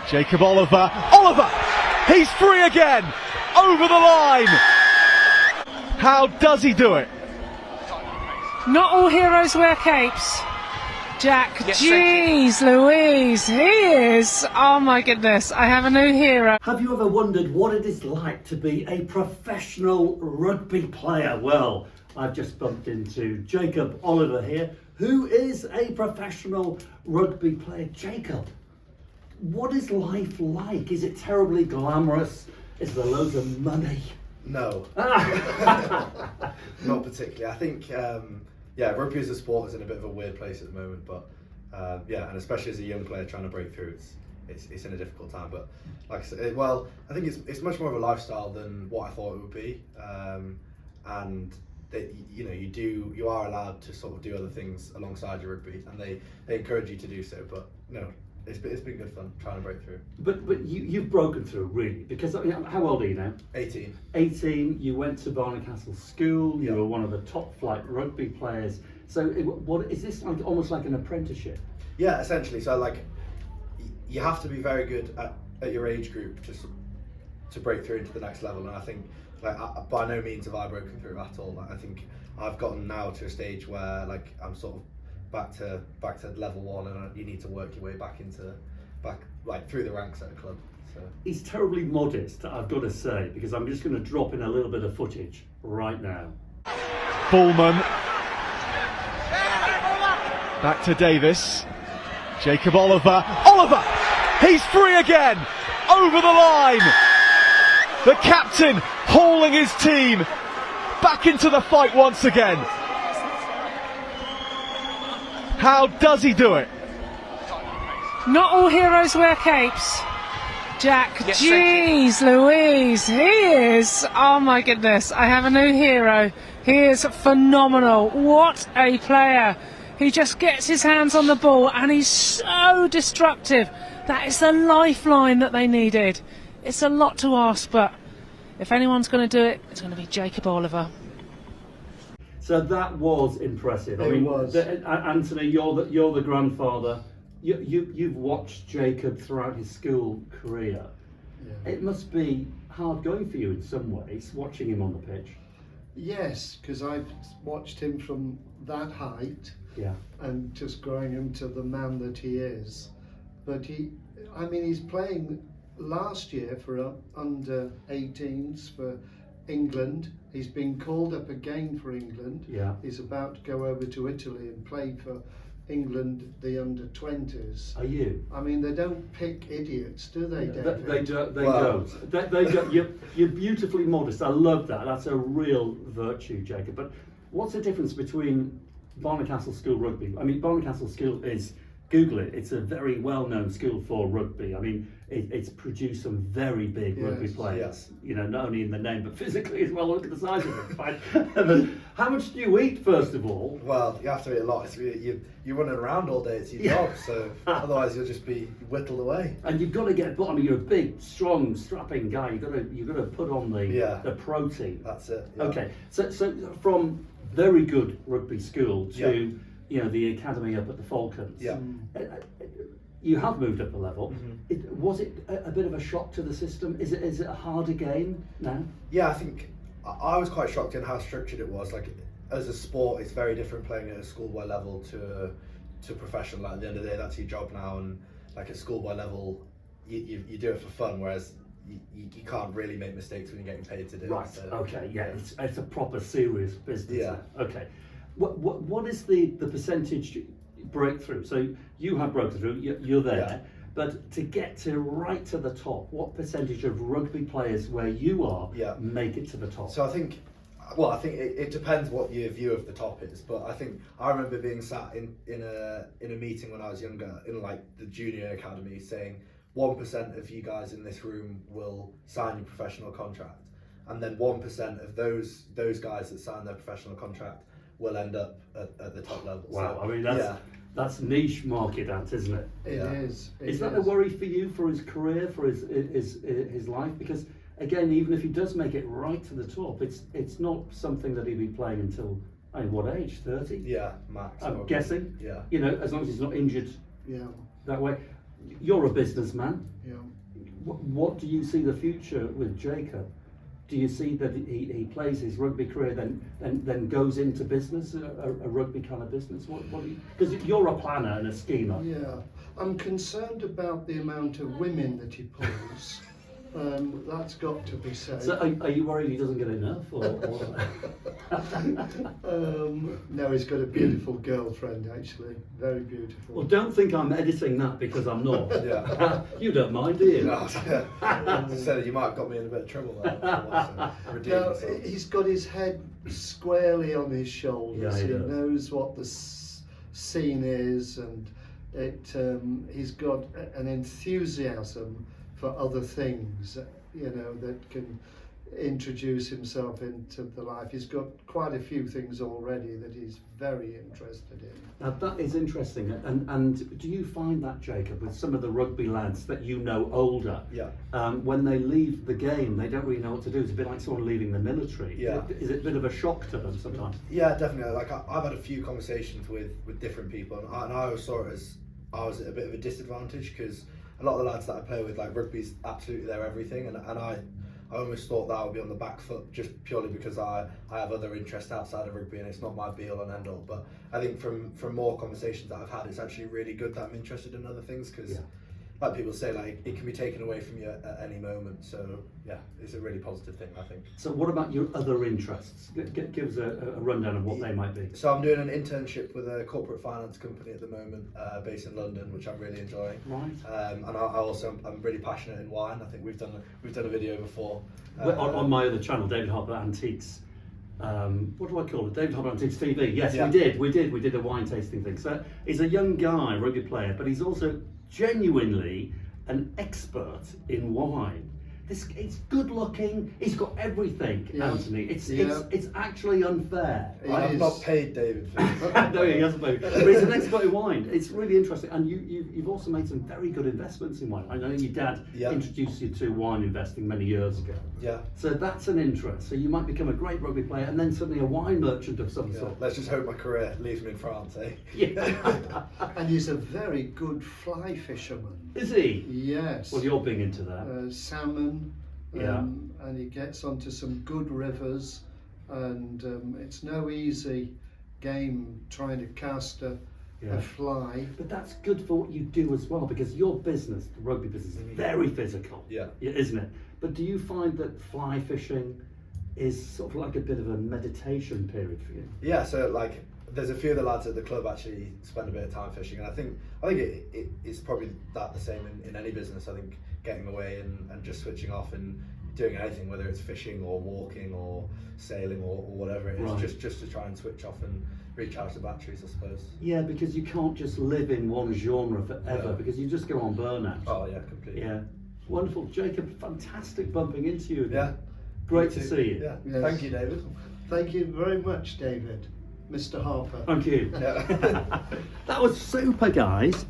Jacob Oliver. Oliver! He's free again! Over the line! How does he do it? Not all heroes wear capes. Jack, jeez Louise, he is, oh my goodness, I have a new hero. Have you ever wondered what it is like to be a professional rugby player? Well, I've just bumped into Jacob Oliver here, who is a professional rugby player. Jacob, what is life like? Is it terribly glamorous? Is there loads of money? No, not particularly. I think, rugby as a sport is in a bit of a weird place at the moment, but and especially as a young player trying to break through, it's in a difficult time. But like I said, I think it's much more of a lifestyle than what I thought it would be, and that you are allowed to sort of do other things alongside your rugby, and they encourage you to do so. But no. It's been good fun trying to break through. But you've broken through, really, because how old are you now? 18. 18. You went to Newcastle School. Yeah. You were one of the top flight rugby players. So what is this like? Almost like an apprenticeship? Yeah, essentially. So like, you have to be very good at your age group to break through into the next level. And I think by no means have I broken through at all. I think I've gotten now to a stage where I'm sort of back to level one, and you need to work your way back through the ranks at a club. So He's terribly modest, I've got to say, because I'm just going to drop in a little bit of footage right now. Bullman. Back to Davis. Jacob Oliver. Oliver! He's free again! Over the line! The captain hauling his team back into the fight once again. How does he do it? Not all heroes wear capes. Jack, jeez Louise, he is, oh my goodness, I have a new hero. He is phenomenal. What a player. He just gets his hands on the ball and he's so destructive. That is the lifeline that they needed. It's a lot to ask, but if anyone's going to do it, it's going to be Jacob Oliver. So that was impressive. It was. Anthony, you're the grandfather. You've watched Jacob throughout his school career. Yeah. It must be hard going for you in some ways, watching him on the pitch. Yes, because I've watched him from that height, and just growing him to the man that he is. But he's playing last year for under 18s for England. He's been called up again for England. Yeah. He's about to go over to Italy and play for England, the under 20s. Are you? I mean, they don't pick idiots, do they, David? They don't. They don't. You're beautifully modest. I love that. That's a real virtue, Jacob. But what's the difference between Newcastle School rugby? I mean, Newcastle School is, Google it, it's a very well-known school for rugby. I mean, it's produced some very big rugby players, not only in the name, but physically as well. Look at the size of them. How much do you eat, first of all? Well, you have to eat a lot. You're running around all day, it's your job, so otherwise you'll just be whittled away. And you've got to get, you're a big, strong, strapping guy. You've got to put on the protein. That's it. Yeah. Okay, so from very good rugby school to the academy up at the Falcons. Yeah. You have moved up a level. Mm-hmm. Was it a bit of a shock to the system? Is it a harder game now? Yeah, I think I was quite shocked in how structured it was. Like, as a sport, it's very different playing at a schoolboy level to professional. Like, at the end of the day, that's your job now, and like at schoolboy level, you do it for fun, whereas you can't really make mistakes when you're getting paid to do it. Right. So, okay. Yeah. It's a proper serious business. Yeah. Okay. What is the percentage breakthrough? So you have broken through. You're there. But to get right to the top, what percentage of rugby players where you are make it to the top? So I think it depends what your view of the top is. But I think I remember being sat in a meeting when I was younger in like the junior academy saying 1% of you guys in this room will sign your professional contract, and then 1% of those guys that sign their professional contract will end up at the top level. Wow, So, I mean that's niche market, that isn't it? It is. Is that a worry for you, for his career, for his life? Because again, even if he does make it right to the top, it's not something that he'll be playing until what age? 30? Yeah, max. I'm guessing. Yeah. As long as he's not injured. Yeah. That way. You're a businessman. Yeah. What do you see the future with Jacob? Do you see that he plays his rugby career, then goes into business, a rugby kind of business? Because you're a planner and a schemer. Yeah, I'm concerned about the amount of women that he pulls. That's got to be said. So are you worried he doesn't get enough? No, he's got a beautiful girlfriend, actually. Very beautiful. Well, don't think I'm editing that because I'm not. Yeah. You don't mind, do you? No, I said you might have got me in a bit of trouble there. No, he's got his head squarely on his shoulders. Yeah, he he does. knows what the scene is, and he's got an enthusiasm for other things, that can introduce himself into the life. He's got quite a few things already that he's very interested in. Now that is interesting, and do you find that, Jacob, with some of the rugby lads that you know older, when they leave the game, they don't really know what to do? It's a bit like someone leaving the military. Yeah. Is it a bit of a shock to them sometimes? Yeah, definitely. Like I've had a few conversations with different people, and I always saw it as I was at a bit of a disadvantage because a lot of the lads that I play with, like rugby's absolutely their everything, and I almost thought that I would be on the back foot just purely because I have other interests outside of rugby and it's not my be all and end all. But I think from more conversations that I've had, it's actually really good that I'm interested in other things because, like people say, like it can be taken away from you at any moment. So yeah, it's a really positive thing, I think. So what about your other interests? Give us a rundown of what they might be. So I'm doing an internship with a corporate finance company at the moment, based in London, which I'm really enjoying. Right. And I'm really passionate in wine. I think we've done a video before. On my other channel, David Harper Antiques. What do I call it? David Harper Antiques TV. Yes, Yeah. we did a wine tasting thing. So he's a young guy, rugby player, but he's also genuinely an expert in wine. It's good looking. He's got everything, Anthony. It's actually unfair. I've not paid David for this. No, he hasn't paid. But he's an expert in wine. It's really interesting, and you've also made some very good investments in wine. I know your dad introduced you to wine investing many years ago. Yeah. So that's an interest. So you might become a great rugby player, and then suddenly a wine merchant of some sort. Let's just hope my career leaves me in France, eh? Yeah. And he's a very good fly fisherman. Is he? Yes. Well, you're big into that. Salmon. And he gets onto some good rivers, and it's no easy game trying to cast a fly. But that's good for what you do as well, because your business, the rugby business, is very physical, isn't it? But do you find that fly fishing is sort of like a bit of a meditation period for you? Yeah, so like there's a few of the lads at the club actually spend a bit of time fishing, and I think it's probably the same in any business. I think getting away and just switching off and doing anything, whether it's fishing or walking or sailing or whatever it is, just to try and switch off and recharge the batteries, I suppose. Yeah, because you can't just live in one genre forever, because you just go on burnout. Oh yeah, completely. Yeah, wonderful. Jacob, fantastic bumping into you again. Yeah. Great to see you. Yeah. Yes. Thank you, David. Thank you very much, David. Mr. Harper. Thank you. Yeah. That was super, guys.